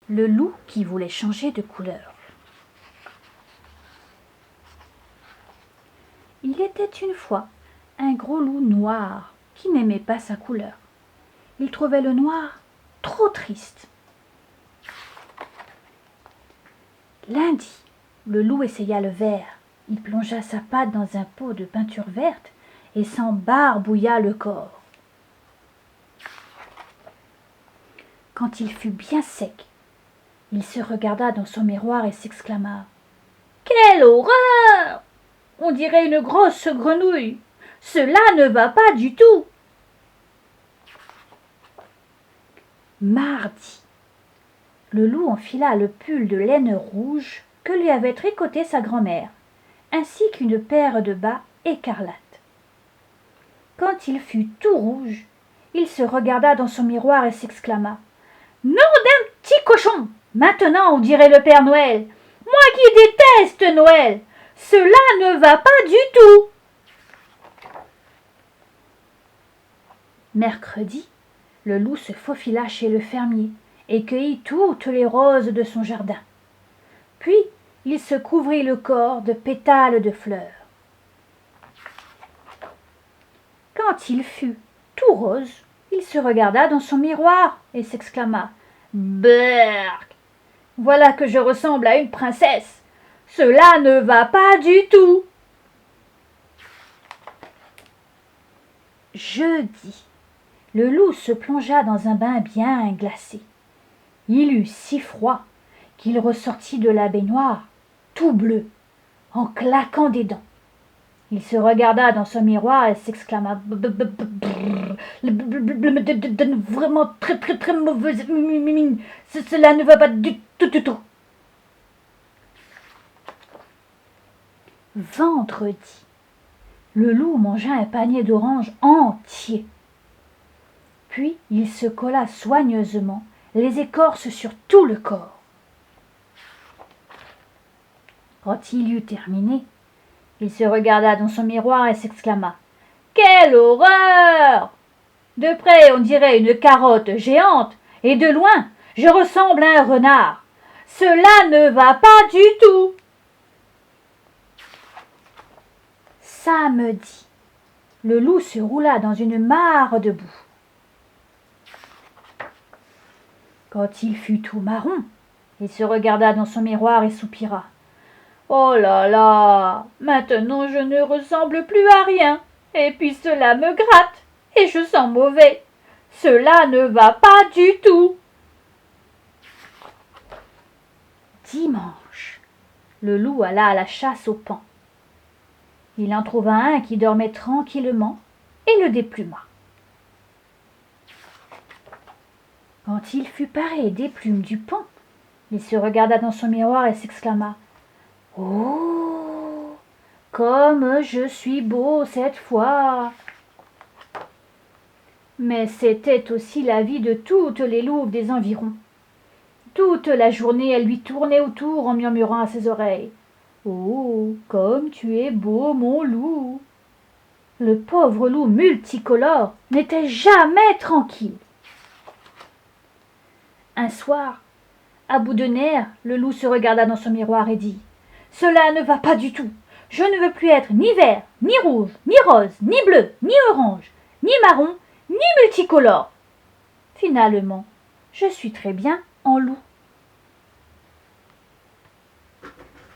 Le loup qui voulait changer de couleur. Il était une fois un gros loup noir qui n'aimait pas sa couleur. Il trouvait le noir trop triste. Lundi, le loup essaya le vert. Il plongea sa patte dans un pot de peinture verte et s'en barbouilla le corps. Quand il fut bien sec, il se regarda dans son miroir et s'exclama « Quelle horreur! On dirait une grosse grenouille. Cela ne va pas du tout. » Mardi, le loup enfila le pull de laine rouge que lui avait tricoté sa grand-mère, ainsi qu'une paire de bas écarlates. Quand il fut tout rouge, il se regarda dans son miroir et s'exclama « Nom d'un petit cochon! Maintenant on dirait le Père Noël. Moi qui déteste Noël, cela ne va pas du tout. » Mercredi, le loup se faufila chez le fermier et cueillit toutes les roses de son jardin. Puis il se couvrit le corps de pétales de fleurs. Quand il fut tout rose, il se regarda dans son miroir et s'exclama « Berk! Voilà que je ressemble à une princesse. Cela ne va pas du tout. » Jeudi, le loup se plongea dans un bain bien glacé. Il eut si froid qu'il ressortit de la baignoire tout bleu, en claquant des dents. Il se regarda dans son miroir et s'exclama « Vraiment très très très mauvaise mine. Cela ne va pas du tout. » Vendredi, le loup mangea un panier d'oranges entier. Puis il se colla soigneusement les écorces sur tout le corps. Quand il eut terminé, il se regarda dans son miroir et s'exclama « Quelle horreur! De près on dirait une carotte géante et de loin je ressemble à un renard. Cela ne va pas du tout. » Samedi, le loup se roula dans une mare de boue. Quand il fut tout marron, il se regarda dans son miroir et soupira. « Oh là là, maintenant je ne ressemble plus à rien, et puis cela me gratte, et je sens mauvais. Cela ne va pas du tout. » Dimanche, le loup alla à la chasse aux paons. Il en trouva un qui dormait tranquillement et le dépluma. Quand il fut paré des plumes du paon, il se regarda dans son miroir et s'exclama « Oh, comme je suis beau cette fois !» Mais c'était aussi la vie de toutes les louves des environs. Toute la journée, elle lui tournait autour en murmurant à ses oreilles « Oh, comme tu es beau, mon loup !» Le pauvre loup multicolore n'était jamais tranquille. Un soir, à bout de nerfs, le loup se regarda dans son miroir et dit « Cela ne va pas du tout. Je ne veux plus être ni vert, ni rouge, ni rose, ni bleu, ni orange, ni marron, ni multicolore. Finalement, je suis très bien en loup. »